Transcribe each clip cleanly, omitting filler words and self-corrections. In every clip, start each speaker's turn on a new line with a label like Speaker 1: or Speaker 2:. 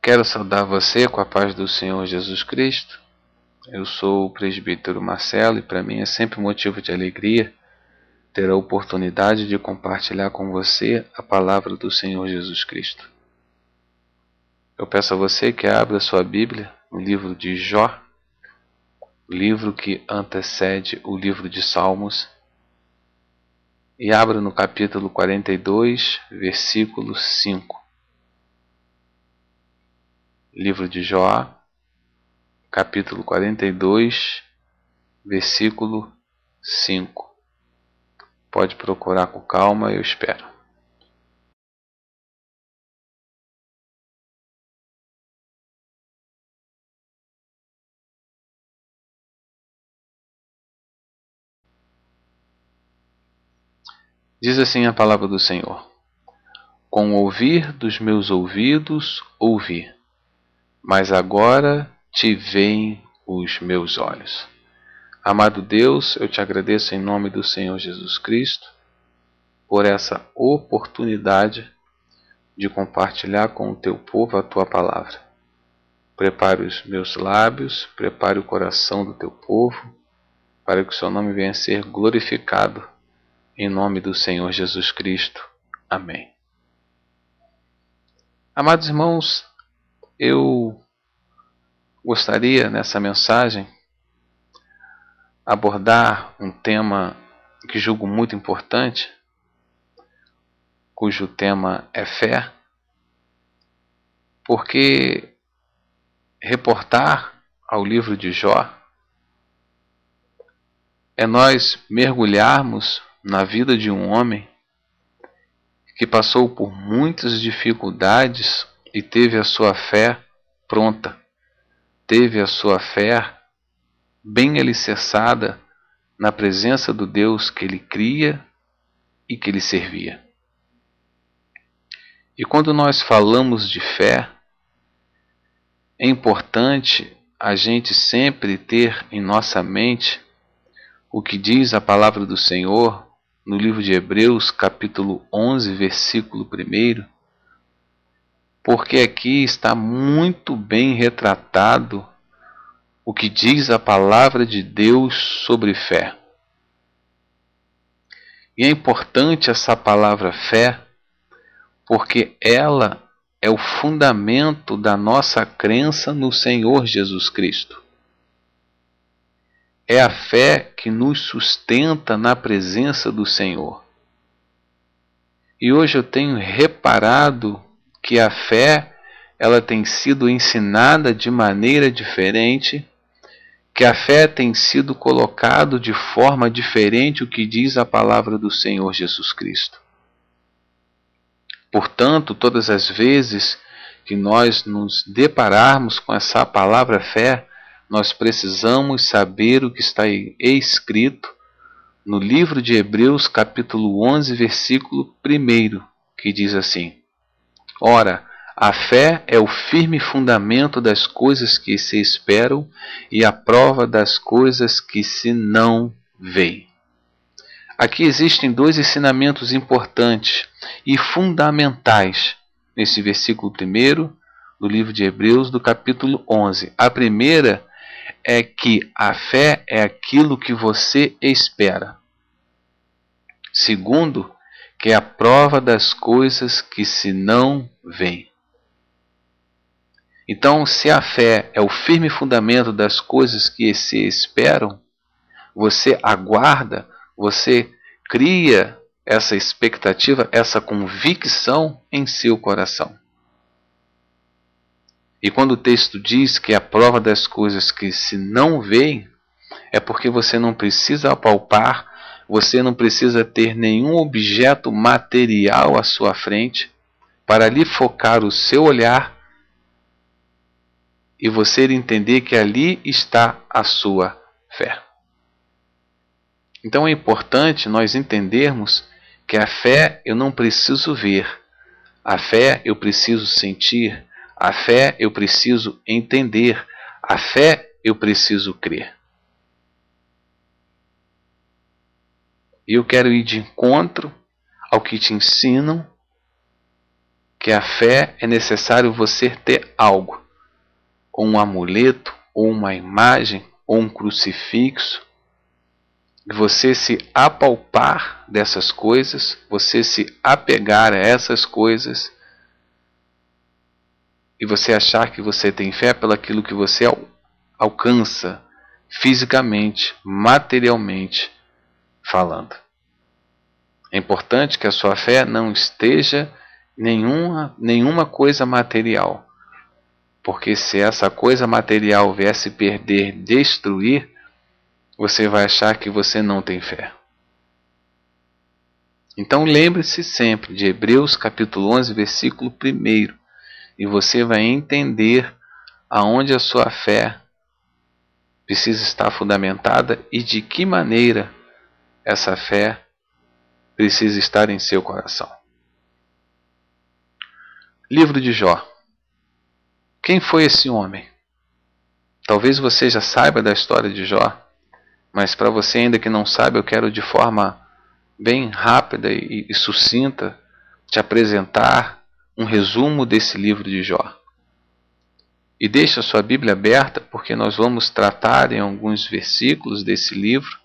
Speaker 1: Quero saudar você com a paz do Senhor Jesus Cristo. Eu sou o presbítero Marcelo e para mim é sempre motivo de alegria ter a oportunidade de compartilhar com você a palavra do Senhor Jesus Cristo. Eu peço a você que abra sua Bíblia no livro de Jó, o livro que antecede o livro de Salmos, e abra no capítulo 42, versículo 5. Livro de Jó, capítulo 42, versículo 5. Pode procurar com calma, eu espero. Diz assim a palavra do Senhor: com o ouvir dos meus ouvidos ouvi, mas agora te veem os meus olhos. Amado Deus, eu te agradeço em nome do Senhor Jesus Cristo por essa oportunidade de compartilhar com o teu povo a tua palavra. Prepare os meus lábios, prepare o coração do teu povo, para que o seu nome venha a ser glorificado, em nome do Senhor Jesus Cristo. Amém. Amados irmãos, eu gostaria nessa mensagem abordar um tema que julgo muito importante, cujo tema é fé, porque reportar ao livro de Jó é nós mergulharmos na vida de um homem que passou por muitas dificuldades e teve a sua fé pronta, teve a sua fé bem alicerçada na presença do Deus que ele cria e que ele servia. E quando nós falamos de fé, é importante a gente sempre ter em nossa mente o que diz a palavra do Senhor no livro de Hebreus, capítulo 11, versículo 1, porque aqui está muito bem retratado o que diz a palavra de Deus sobre fé. E é importante essa palavra fé, porque ela é o fundamento da nossa crença no Senhor Jesus Cristo. É a fé que nos sustenta na presença do Senhor. E hoje eu tenho reparado que a fé ela tem sido ensinada de maneira diferente, que a fé tem sido colocado de forma diferente o que diz a palavra do Senhor Jesus Cristo. Portanto, todas as vezes que nós nos depararmos com essa palavra fé, nós precisamos saber o que está escrito no livro de Hebreus, capítulo 11, versículo 1, que diz assim: ora, a fé é o firme fundamento das coisas que se esperam e a prova das coisas que se não veem. Aqui existem dois ensinamentos importantes e fundamentais nesse versículo 1 do livro de Hebreus, do capítulo 11. A primeira é que a fé é aquilo que você espera. Segundo, que é a prova das coisas que se não veem. Então, se a fé é o firme fundamento das coisas que se esperam, você aguarda, você cria essa expectativa, essa convicção em seu coração. E quando o texto diz que a prova das coisas que se não veem, é porque você não precisa apalpar, você não precisa ter nenhum objeto material à sua frente para ali focar o seu olhar e você entender que ali está a sua fé. Então é importante nós entendermos que a fé eu não preciso ver, a fé eu preciso sentir, a fé eu preciso entender, a fé eu preciso crer. E eu quero ir de encontro ao que te ensinam, que a fé é necessário você ter algo, ou um amuleto, ou uma imagem, ou um crucifixo, e você se apalpar dessas coisas, você se apegar a essas coisas, e você achar que você tem fé pelaquilo que você alcança fisicamente, materialmente falando. É importante que a sua fé não esteja em nenhuma coisa material, porque se essa coisa material viesse perder, destruir, você vai achar que você não tem fé. Então lembre-se sempre de Hebreus capítulo 11, versículo 1, e você vai entender aonde a sua fé precisa estar fundamentada e de que maneira essa fé precisa estar em seu coração. Livro de Jó. Quem foi esse homem? Talvez você já saiba da história de Jó, mas para você ainda que não sabe, eu quero de forma bem rápida e sucinta te apresentar um resumo desse livro de Jó. E deixe a sua Bíblia aberta, porque nós vamos tratar em alguns versículos desse livro,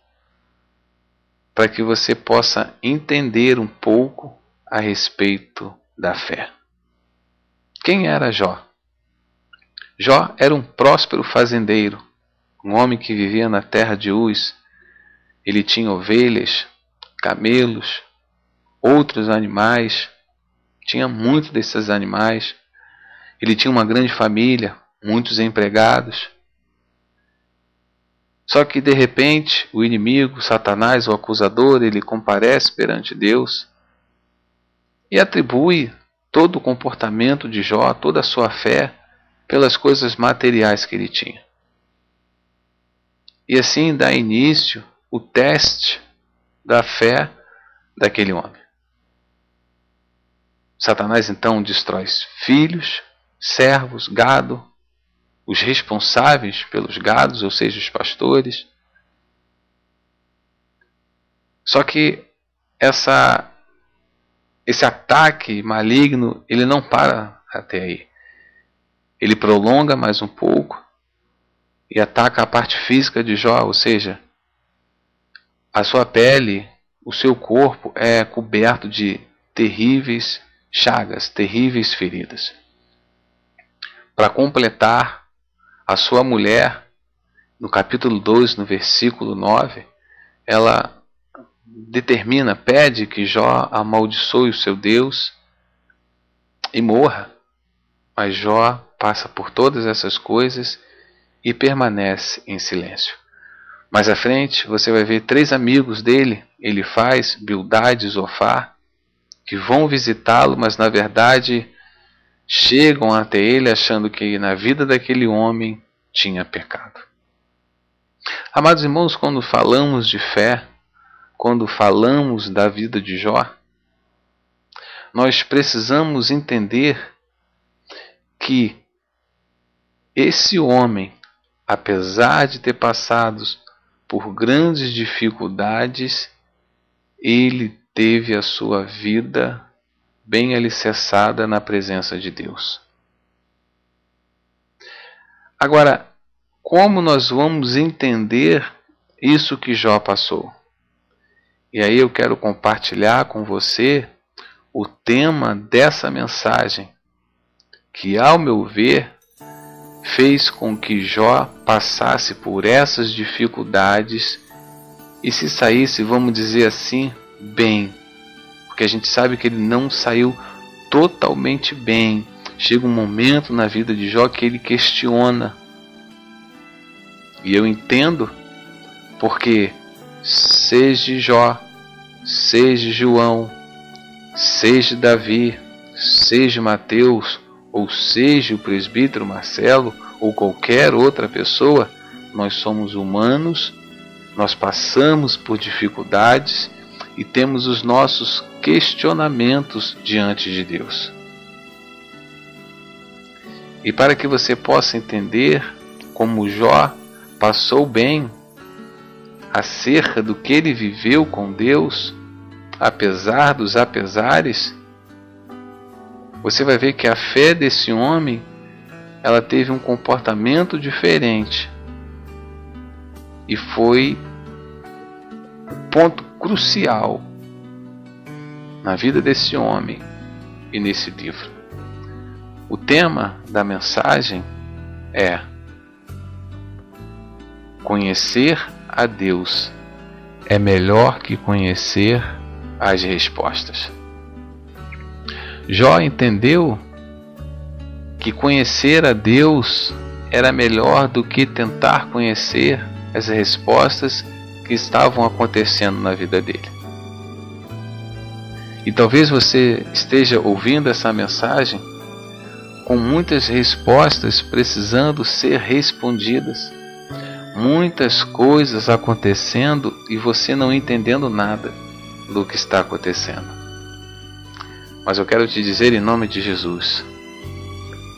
Speaker 1: para que você possa entender um pouco a respeito da fé. Quem era Jó? Jó era um próspero fazendeiro, um homem que vivia na terra de Uz. Ele tinha ovelhas, camelos, outros animais, tinha muito desses animais. Ele tinha uma grande família, muitos empregados. Só que de repente o inimigo, Satanás, o acusador, ele comparece perante Deus e atribui todo o comportamento de Jó, toda a sua fé, pelas coisas materiais que ele tinha. E assim dá início o teste da fé daquele homem. Satanás então destrói filhos, servos, gado, os responsáveis pelos gados, ou seja, os pastores. Só que esse ataque maligno, ele não para até aí. Ele prolonga mais um pouco e ataca a parte física de Jó, ou seja, a sua pele, o seu corpo é coberto de terríveis chagas, terríveis feridas. Para completar, a sua mulher, no capítulo 2, no versículo 9, ela determina, pede que Jó amaldiçoe o seu Deus e morra. Mas Jó passa por todas essas coisas e permanece em silêncio. Mais à frente, você vai ver 3 amigos dele, Elifaz, Bildade e Zofar, que vão visitá-lo, mas na verdade chegam até ele achando que na vida daquele homem tinha pecado. Amados irmãos, quando falamos de fé, quando falamos da vida de Jó, nós precisamos entender que esse homem, apesar de ter passado por grandes dificuldades, ele teve a sua vida bem alicerçada na presença de Deus. Agora, como nós vamos entender isso que Jó passou? E aí eu quero compartilhar com você o tema dessa mensagem, que ao meu ver fez com que Jó passasse por essas dificuldades e se saísse, vamos dizer assim, bem. Porque a gente sabe que ele não saiu totalmente bem. Chega um momento na vida de Jó que ele questiona. E eu entendo, porque seja Jó, seja João, seja Davi, seja Mateus, ou seja o presbítero Marcelo, ou qualquer outra pessoa, nós somos humanos, nós passamos por dificuldades e temos os nossos questionamentos diante de Deus. E para que você possa entender como Jó passou bem acerca do que ele viveu com Deus, apesar dos apesares, você vai ver que a fé desse homem ela teve um comportamento diferente. E foi o ponto crucial na vida desse homem e nesse livro. O tema da mensagem é: conhecer a Deus é melhor que conhecer as respostas. Jó entendeu que conhecer a Deus era melhor do que tentar conhecer as respostas que estavam acontecendo na vida dele. E talvez você esteja ouvindo essa mensagem com muitas respostas precisando ser respondidas, muitas coisas acontecendo e você não entendendo nada do que está acontecendo. Mas eu quero te dizer em nome de Jesus: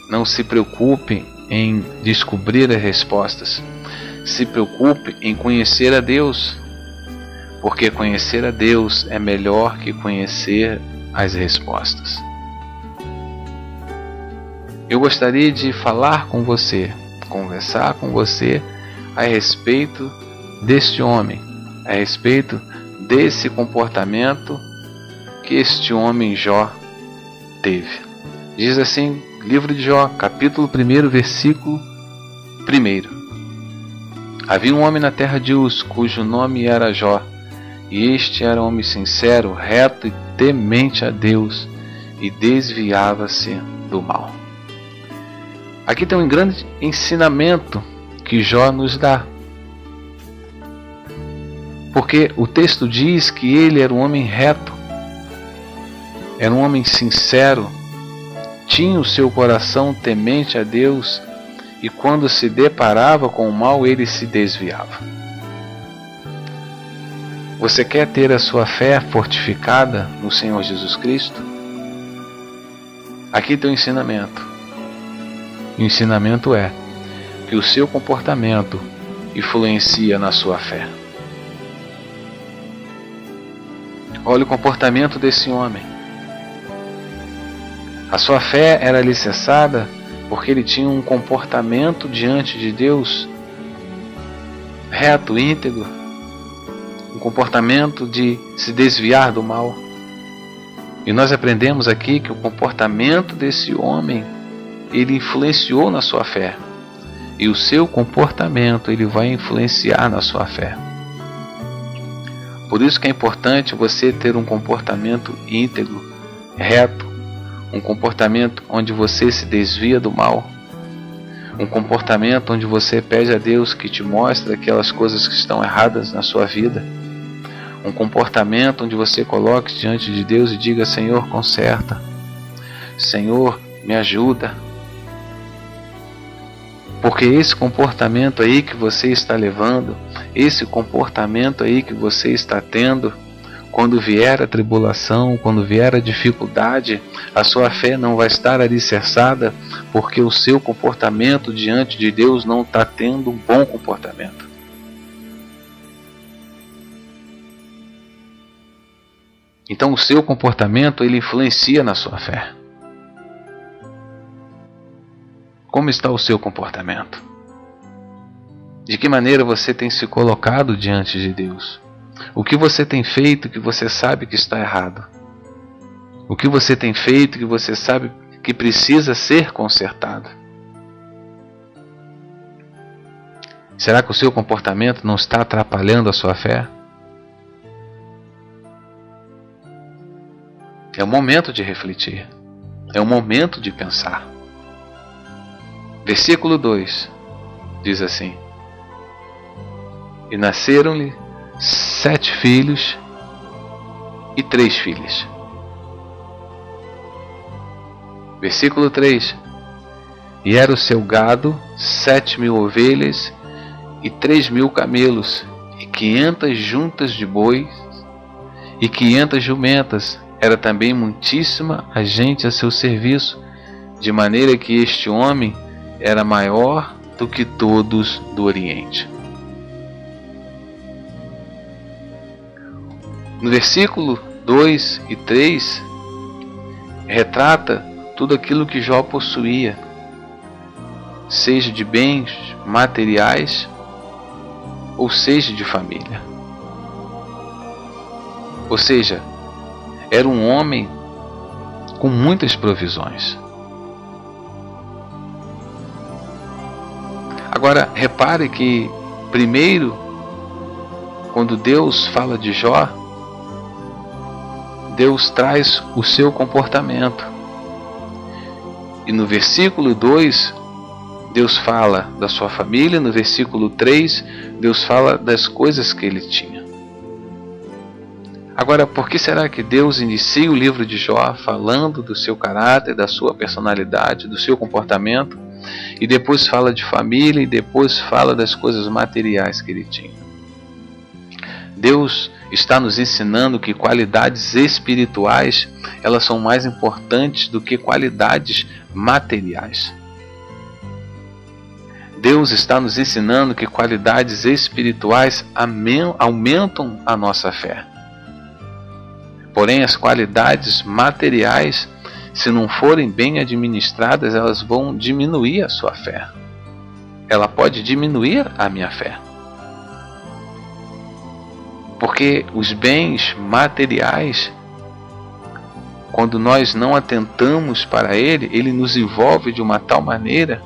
Speaker 1: não se preocupe em descobrir as respostas, se preocupe em conhecer a Deus, porque conhecer a Deus é melhor que conhecer as respostas. Eu gostaria de falar com você, conversar com você a respeito deste homem, a respeito desse comportamento que este homem Jó teve. Diz assim, livro de Jó, capítulo 1, versículo 1. Havia um homem na terra de Uz, cujo nome era Jó, e este era um homem sincero, reto e temente a Deus, e desviava-se do mal. Aqui tem um grande ensinamento que Jó nos dá. Porque o texto diz que ele era um homem reto, era um homem sincero, tinha o seu coração temente a Deus, e quando se deparava com o mal, ele se desviava. Você quer ter a sua fé fortificada no Senhor Jesus Cristo? Aqui tem o ensinamento. O ensinamento é que o seu comportamento influencia na sua fé. Olha o comportamento desse homem. A sua fé era alicerçada porque ele tinha um comportamento diante de Deus reto, íntegro, um comportamento de se desviar do mal. E nós aprendemos aqui que o comportamento desse homem, ele influenciou na sua fé. E o seu comportamento, ele vai influenciar na sua fé. Por isso que é importante você ter um comportamento íntegro, reto, um comportamento onde você se desvia do mal, um comportamento onde você pede a Deus que te mostre aquelas coisas que estão erradas na sua vida, um comportamento onde você coloque diante de Deus e diga: Senhor, conserta, Senhor, me ajuda. Porque esse comportamento aí que você está levando, esse comportamento aí que você está tendo, quando vier a tribulação, quando vier a dificuldade, a sua fé não vai estar alicerçada, porque o seu comportamento diante de Deus não está tendo um bom comportamento. Então o seu comportamento, ele influencia na sua fé. Como está o seu comportamento? De que maneira você tem se colocado diante de Deus? O que você tem feito que você sabe que está errado? O que você tem feito que você sabe que precisa ser consertado? Será que o seu comportamento não está atrapalhando a sua fé? É o momento de refletir. É o momento de pensar. Versículo 2 diz assim: E nasceram-lhe 7 filhos e 3 filhas. Versículo 3: E era o seu gado 7.000 ovelhas e 3.000 camelos, e 500 juntas de bois e 500 jumentas. Era também muitíssima a gente a seu serviço, de maneira que este homem era maior do que todos do Oriente. No versículo 2 e 3, retrata tudo aquilo que Jó possuía. seja de bens materiais ou seja de família. Ou seja, era um homem com muitas provisões. Agora, repare que, primeiro, quando Deus fala de Jó, Deus traz o seu comportamento. E no versículo 2, Deus fala da sua família. No versículo 3, Deus fala das coisas que ele tinha. Agora, por que será que Deus inicia o livro de Jó falando do seu caráter, da sua personalidade, do seu comportamento, e depois fala de família e depois fala das coisas materiais que ele tinha? Deus está nos ensinando que qualidades espirituais, elas são mais importantes do que qualidades materiais. Deus está nos ensinando que qualidades espirituais aumentam a nossa fé. Porém, as qualidades materiais, se não forem bem administradas, elas vão diminuir a sua fé. Ela pode diminuir a minha fé. Porque os bens materiais, quando nós não atentamos para ele nos envolve de uma tal maneira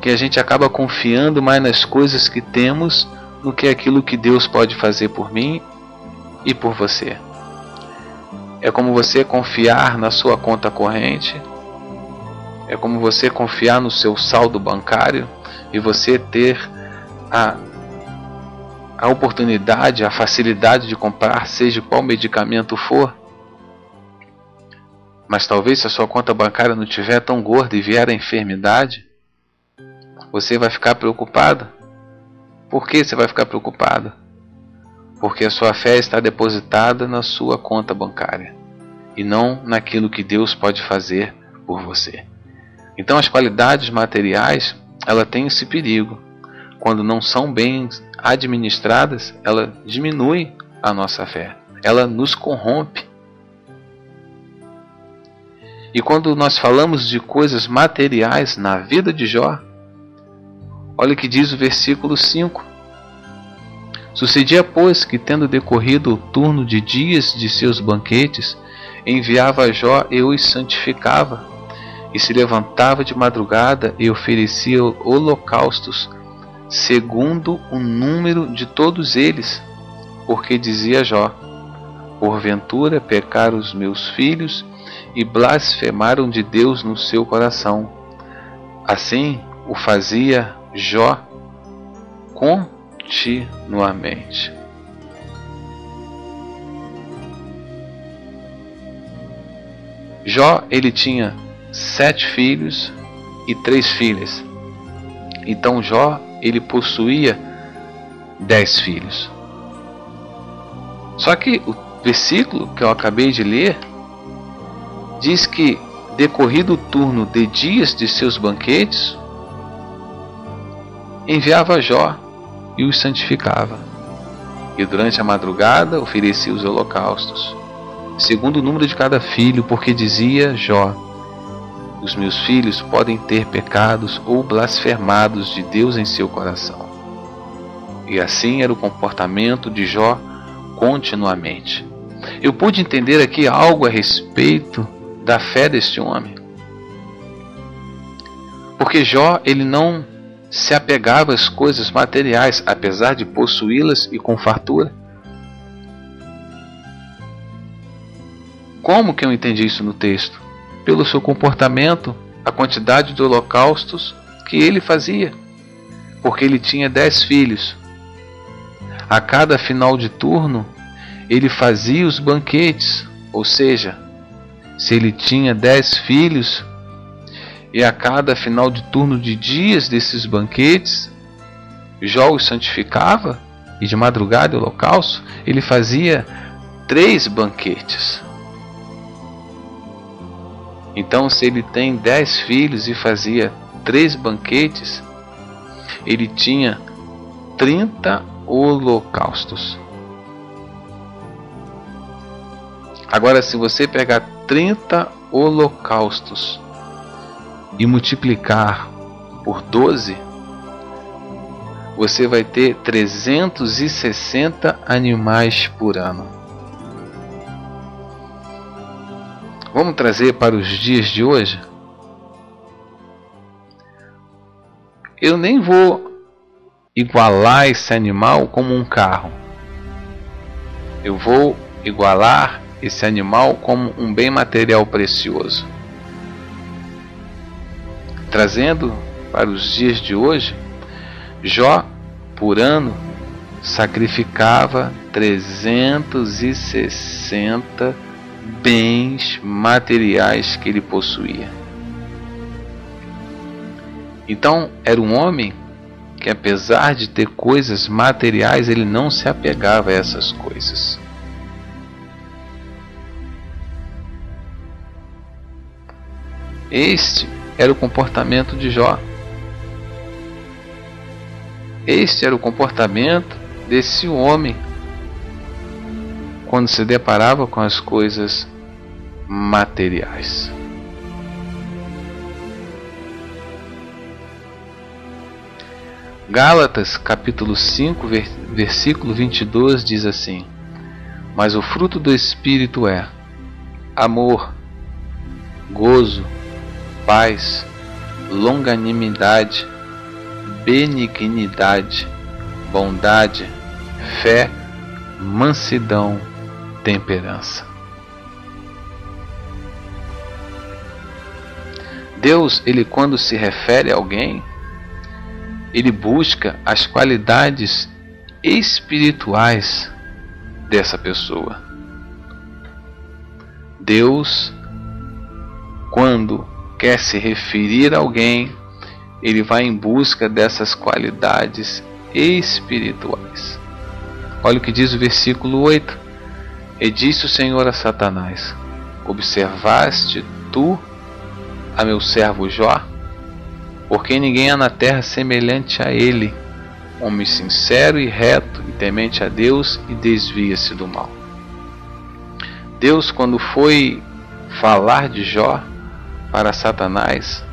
Speaker 1: que a gente acaba confiando mais nas coisas que temos do que aquilo que Deus pode fazer por mim e por você. É como você confiar na sua conta corrente, é como você confiar no seu saldo bancário e você ter a oportunidade, a facilidade de comprar seja qual medicamento for. Mas talvez se a sua conta bancária não estiver tão gorda e vier a enfermidade, você vai ficar preocupado. Por que você vai ficar preocupado? Porque a sua fé está depositada na sua conta bancária e não naquilo que Deus pode fazer por você. Então as qualidades materiais, ela tem esse perigo. Quando não são bem administradas, ela diminui a nossa fé. Ela nos corrompe. E quando nós falamos de coisas materiais na vida de Jó, olha o que diz o versículo 5. Sucedia, pois, que tendo decorrido o turno de dias de seus banquetes, enviava a Jó e os santificava, e se levantava de madrugada e oferecia holocaustos, segundo o número de todos eles, porque dizia Jó: porventura pecaram os meus filhos e blasfemaram de Deus no seu coração. Assim o fazia Jó continuamente. Jó, ele tinha 7 filhos e 3 filhas. Então Jó, ele possuía 10 filhos. Só que o versículo que eu acabei de ler diz que, decorrido o turno de dias de seus banquetes, enviava Jó e os santificava, e durante a madrugada oferecia os holocaustos, segundo o número de cada filho, porque dizia Jó: os meus filhos podem ter pecados ou blasfemados de Deus em seu coração. E assim era o comportamento de Jó continuamente. Eu pude entender aqui algo a respeito da fé deste homem. Porque Jó, ele não se apegava às coisas materiais, apesar de possuí-las e com fartura. Como que eu entendi isso no texto? Pelo seu comportamento, a quantidade de holocaustos que ele fazia. Porque ele tinha 10 filhos. A cada final de turno, ele fazia os banquetes. Ou seja, se ele tinha 10 filhos, e a cada final de turno de dias desses banquetes, Jó os santificava, e de madrugada e holocausto, ele fazia 3 banquetes. Então, se ele tem 10 filhos e fazia 3 banquetes, ele tinha 30 holocaustos. Agora, se você pegar 30 holocaustos e multiplicar por 12, você vai ter 360 animais por ano. Vamos trazer para os dias de hoje? Eu nem vou igualar esse animal como um carro. Eu vou igualar esse animal como um bem material precioso. Trazendo para os dias de hoje, Jó, por ano, sacrificava 360 bens materiais que ele possuía. Então, era um homem que, apesar de ter coisas materiais, ele não se apegava a essas coisas. Este era o comportamento de Jó. Este era o comportamento desse homem quando se deparava com as coisas materiais. Gálatas capítulo 5, versículo 22 diz assim: mas o fruto do Espírito é amor, gozo, paz, longanimidade, benignidade, bondade, fé, mansidão, temperança. Deus, ele quando se refere a alguém, ele busca as qualidades espirituais dessa pessoa. Deus, quando quer se referir a alguém, ele vai em busca dessas qualidades espirituais. Olha o que diz o versículo 8. E disse o Senhor a Satanás: observaste tu a meu servo Jó? Porque ninguém há na terra semelhante a ele, homem sincero e reto, e temente a Deus, e desvia-se do mal. Deus, quando foi falar de Jó para Satanás,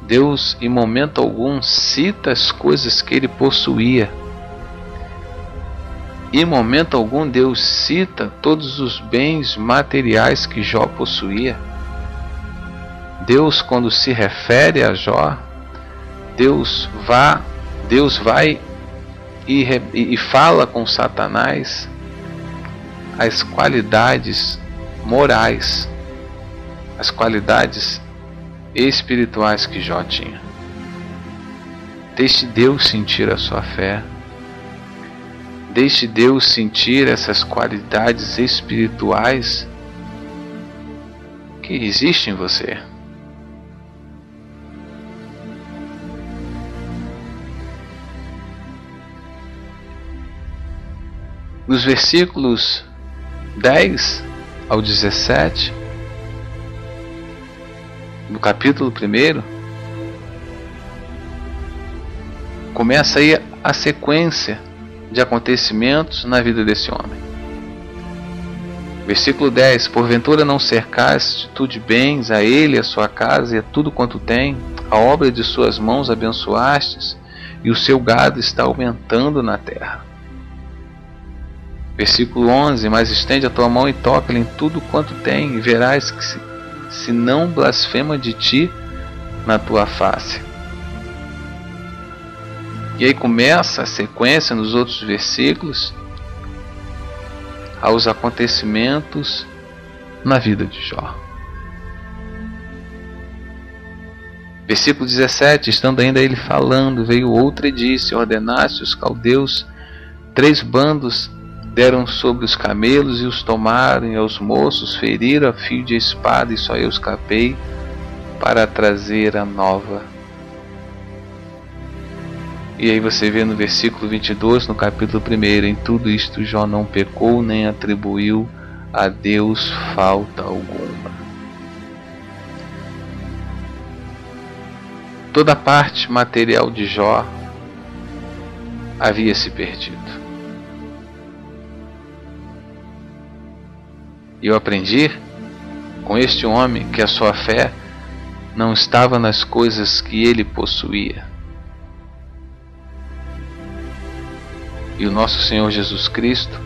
Speaker 1: Deus em momento algum cita as coisas que ele possuía. Em momento algum Deus cita todos os bens materiais que Jó possuía. Deus, quando se refere a Jó, Deus vai e fala com Satanás as qualidades morais, as qualidades espirituais que Jó tinha. Deixe Deus sentir a sua fé. Deixe Deus sentir essas qualidades espirituais que existem em você. Nos versículos 10 ao 17 do capítulo 1, começa aí a sequência de acontecimentos na vida desse homem. Versículo 10: porventura não cercaste tu de bens a ele, a sua casa e a tudo quanto tem, a obra de suas mãos abençoastes, e o seu gado está aumentando na terra. Versículo 11: mas estende a tua mão e toca-lhe em tudo quanto tem, e verás que se não blasfema de ti na tua face. E aí começa a sequência nos outros versículos aos acontecimentos na vida de Jó. Versículo 17: estando ainda ele falando, veio outro e disse: ordenaste os caldeus, 3 bandos deram sobre os camelos e os tomaram, e aos moços feriram a fio de espada, e só eu escapei para trazer a nova. E aí você vê no versículo 22, no capítulo 1, em tudo isto Jó não pecou, nem atribuiu a Deus falta alguma. Toda a parte material de Jó havia se perdido. E eu aprendi com este homem que a sua fé não estava nas coisas que ele possuía. E o nosso Senhor Jesus Cristo,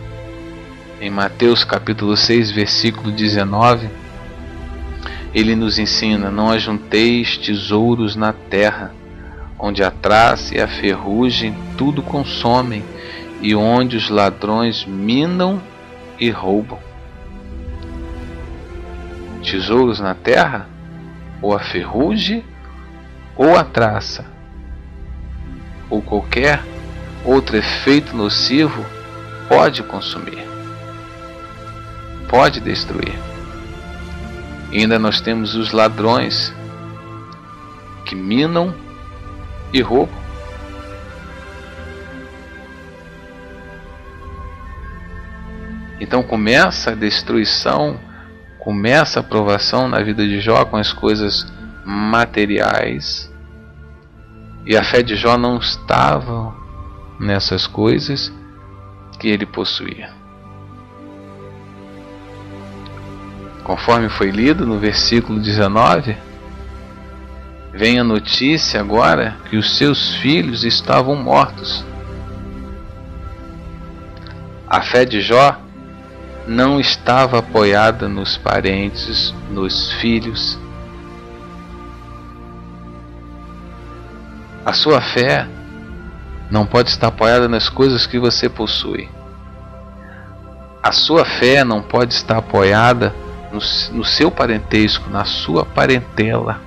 Speaker 1: em Mateus capítulo 6, versículo 19, ele nos ensina: não ajunteis tesouros na terra, onde a traça e a ferrugem tudo consomem, e onde os ladrões minam e roubam. Tesouros na terra, ou a ferrugem, ou a traça, ou qualquer outro efeito nocivo pode consumir, pode destruir. E ainda nós temos os ladrões que minam e roubam. Então começa a destruição, começa a provação na vida de Jó com as coisas materiais. E a fé de Jó não estava nessas coisas que ele possuía. Conforme foi lido no versículo 19, vem a notícia agora que os seus filhos estavam mortos. A fé de Jó não estava apoiada nos parentes, nos filhos. A sua fé não pode estar apoiada nas coisas que você possui. A sua fé não pode estar apoiada no seu parentesco, na sua parentela.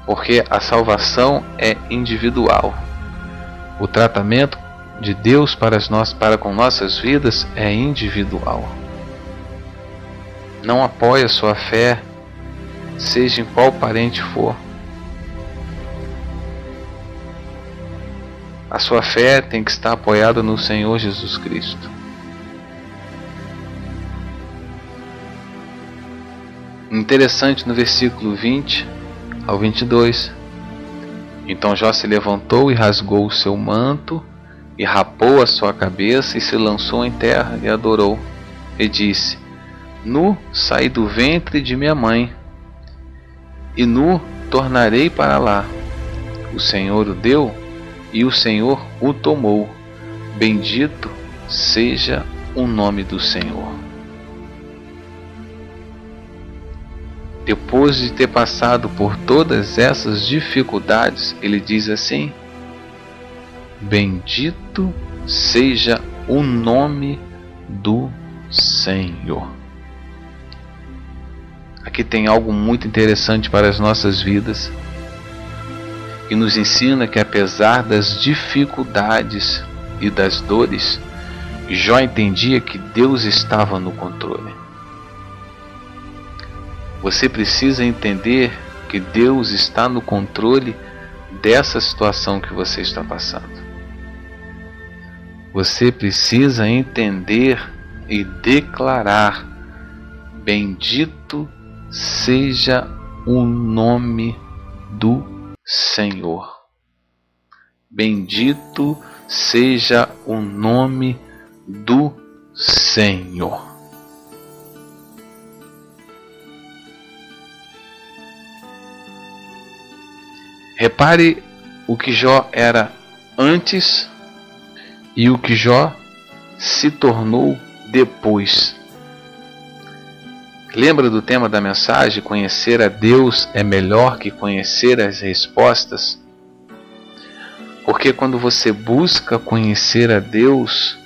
Speaker 1: Porque a salvação é individual. O tratamento de Deus para com nossas vidas é individual. Não apoie a sua fé, seja em qual parente for. A sua fé tem que estar apoiada no Senhor Jesus Cristo. Interessante no versículo 20 ao 22. Então Jó se levantou e rasgou o seu manto, e rapou a sua cabeça, e se lançou em terra e adorou. E disse: Nu saí do ventre de minha mãe, e nu tornarei para lá. O Senhor o deu, e o Senhor o tomou. Bendito seja o nome do Senhor. Depois de ter passado por todas essas dificuldades, ele diz assim: bendito seja o nome do Senhor. Aqui tem algo muito interessante para as nossas vidas, que nos ensina que apesar das dificuldades e das dores, Jó entendia que Deus estava no controle. Você precisa entender que Deus está no controle dessa situação que você está passando. Você precisa entender e declarar: bendito seja o nome do Senhor. Bendito seja o nome do Senhor. Repare o que Jó era antes e o que Jó se tornou depois. Lembra do tema da mensagem? Conhecer a Deus é melhor que conhecer as respostas. Porque quando você busca conhecer a Deus,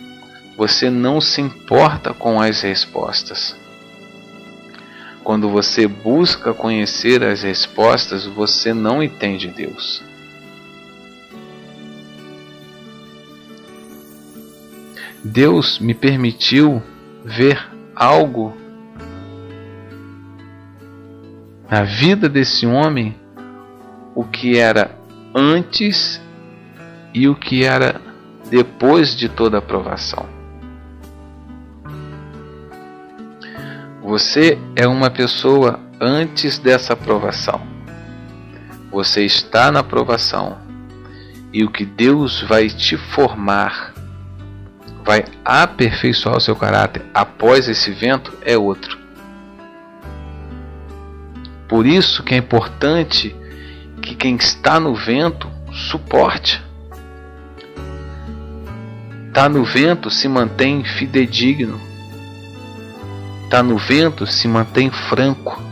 Speaker 1: você não se importa com as respostas. Quando você busca conhecer as respostas, você não entende Deus. Deus me permitiu ver algo na vida desse homem, o que era antes e o que era depois de toda a provação. Você é uma pessoa antes dessa provação. Você está na provação. E o que Deus vai te formar, vai aperfeiçoar o seu caráter após esse evento é outro. Por isso que é importante que quem está no vento suporte. Está no vento, se mantém fidedigno. Está no vento, se mantém franco.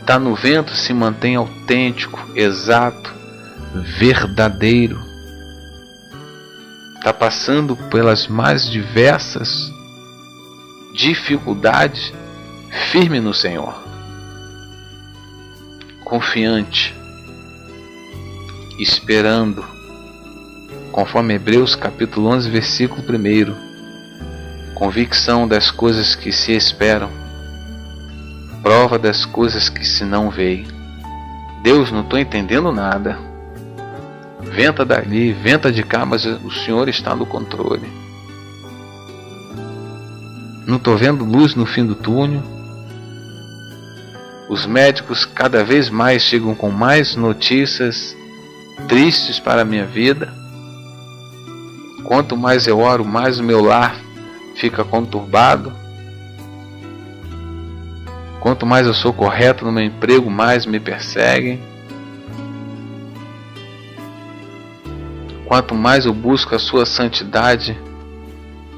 Speaker 1: Está no vento, se mantém autêntico, exato, verdadeiro. Está passando pelas mais diversas dificuldades, firme no Senhor, confiante, esperando, conforme Hebreus capítulo 11, versículo 1, convicção das coisas que se esperam, prova das coisas que se não veem. Deus, não estou entendendo nada, venta dali, venta de cá, mas o Senhor está no controle. Não estou vendo luz no fim do túnel. Os médicos cada vez mais chegam com mais notícias tristes para a minha vida. Quanto mais eu oro, mais o meu lar fica conturbado. Quanto mais eu sou correto no meu emprego, mais me perseguem. Quanto mais eu busco a sua santidade,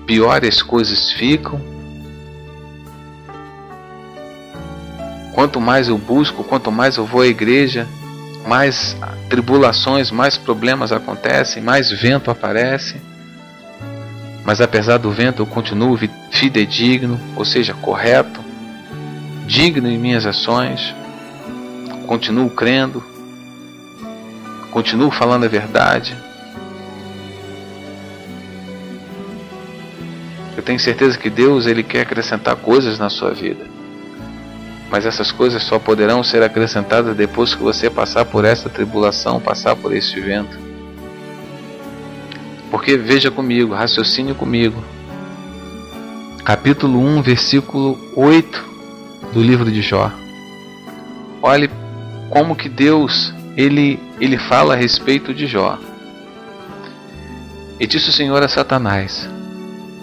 Speaker 1: piores as coisas ficam. Quanto mais eu busco, quanto mais eu vou à igreja, mais tribulações, mais problemas acontecem, mais vento aparece. Mas apesar do vento eu continuo fidedigno, ou seja, correto, digno em minhas ações, continuo crendo, continuo falando a verdade. Eu tenho certeza que Deus, Ele quer acrescentar coisas na sua vida. Mas essas coisas só poderão ser acrescentadas depois que você passar por essa tribulação, passar por este vento. Porque veja comigo, raciocine comigo. Capítulo 1, versículo 8 do livro de Jó. Olhe como que Deus, ele fala a respeito de Jó. E disse o Senhor a Satanás: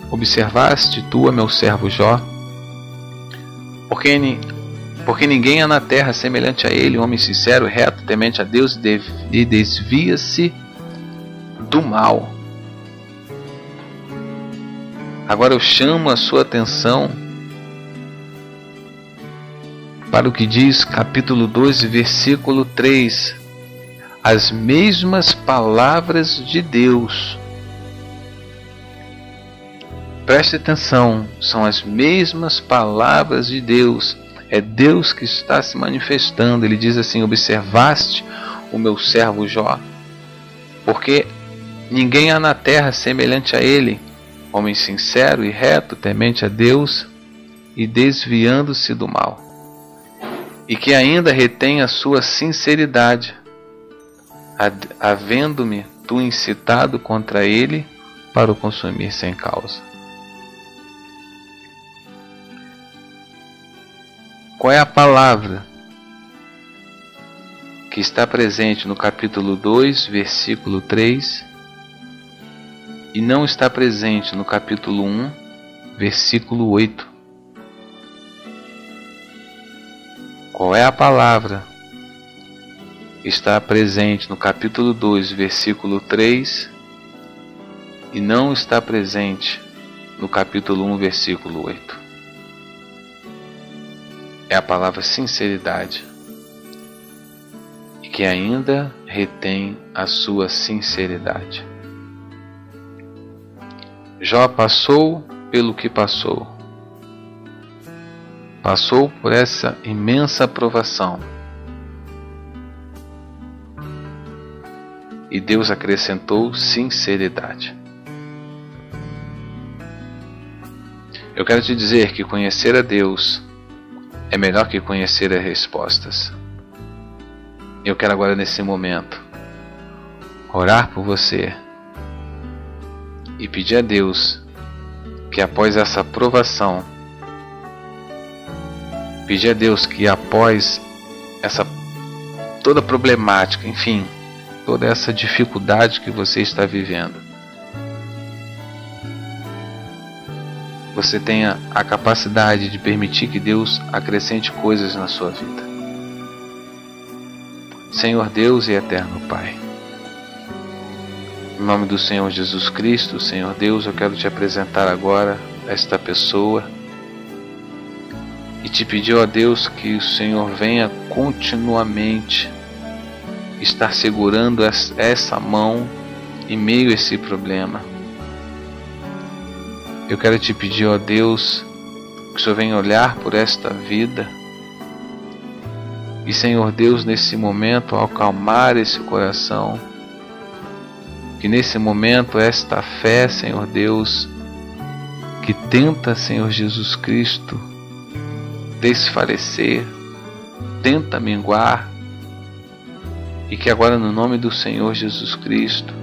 Speaker 1: observaste tu a meu servo Jó? Porque ninguém há na terra semelhante a ele, homem sincero, reto, temente a Deus, e desvia-se do mal. Agora eu chamo a sua atenção para o que diz capítulo 12, versículo 3. As mesmas palavras de Deus. Preste atenção, são as mesmas palavras de Deus. É Deus que está se manifestando. Ele diz assim: observaste o meu servo Jó? Porque ninguém há na terra semelhante a ele, homem sincero e reto, temente a Deus e desviando-se do mal, e que ainda retém a sua sinceridade, havendo-me tu incitado contra ele para o consumir sem causa. Qual é a palavra que está presente no capítulo 2, versículo 3, e não está presente no capítulo 1, versículo 8? Qual é a palavra que está presente no capítulo 2, versículo 3, e não está presente no capítulo 1, versículo 8? É a palavra sinceridade, e que ainda retém a sua sinceridade. Jó passou pelo que passou. Passou por essa imensa provação. E Deus acrescentou sinceridade. Eu quero te dizer que conhecer a Deus é melhor que conhecer as respostas. Eu quero agora, nesse momento, orar por você e pedir a Deus que após essa provação, pedir a Deus que após essa toda problemática, enfim, toda essa dificuldade que você está vivendo, você tenha a capacidade de permitir que Deus acrescente coisas na sua vida. Senhor Deus e eterno Pai, em nome do Senhor Jesus Cristo, Senhor Deus, eu quero te apresentar agora esta pessoa e te pedir, ó Deus, que o Senhor venha continuamente estar segurando essa mão em meio a esse problema. Eu quero te pedir, ó Deus, que o Senhor venha olhar por esta vida e, Senhor Deus, nesse momento, acalmar esse coração. Que nesse momento esta fé, Senhor Deus, que tenta, Senhor Jesus Cristo, desfalecer, tenta minguar, e que agora no nome do Senhor Jesus Cristo,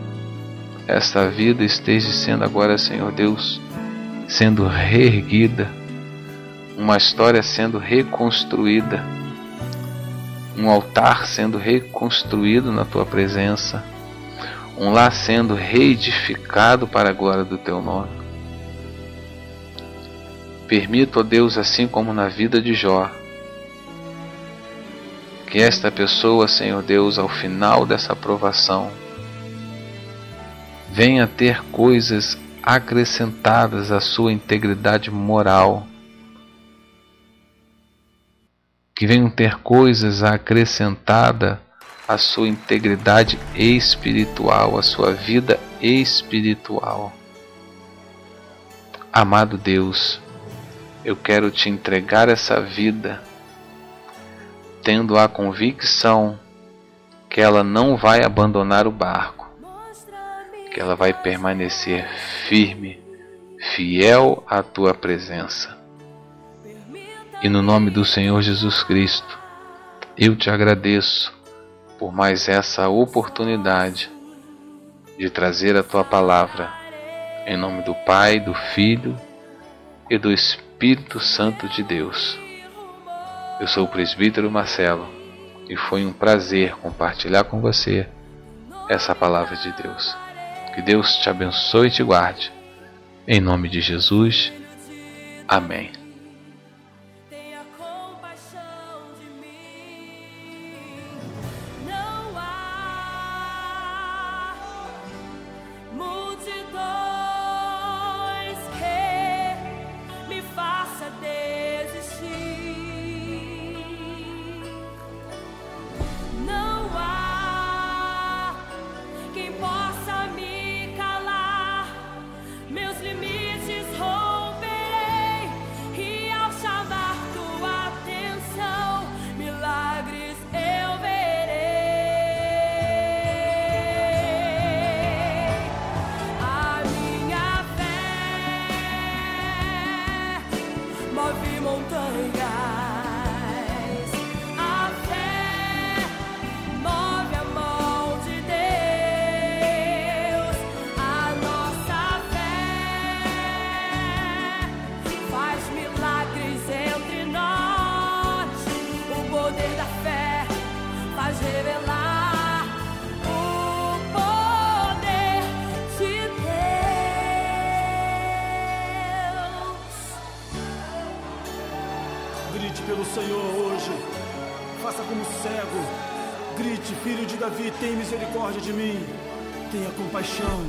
Speaker 1: esta vida esteja sendo agora, Senhor Deus, sendo reerguida, uma história sendo reconstruída, um altar sendo reconstruído na Tua presença, um lar sendo reedificado para a glória do Teu nome. Permita, ó Deus, assim como na vida de Jó, que esta pessoa, Senhor Deus, ao final dessa provação, venha ter coisas acrescentadas à sua integridade moral, que venham ter coisas acrescentadas à sua integridade espiritual, à sua vida espiritual. Amado Deus, eu quero te entregar essa vida, tendo a convicção que ela não vai abandonar o barco, que ela vai permanecer firme, fiel à Tua presença. E no nome do Senhor Jesus Cristo, eu te agradeço por mais essa oportunidade de trazer a Tua palavra, em nome do Pai, do Filho e do Espírito Santo de Deus. Eu sou o presbítero Marcelo e foi um prazer compartilhar com você essa palavra de Deus. Que Deus te abençoe e te guarde. Em nome de Jesus. Amém.
Speaker 2: Move montanhas, a fé move a mão de Deus, a nossa fé faz milagres entre nós, o poder da fé faz revelar o poder de Deus.
Speaker 3: Grite pelo Senhor hoje, faça como cego, grite, filho de Davi, tem misericórdia de mim, tenha compaixão.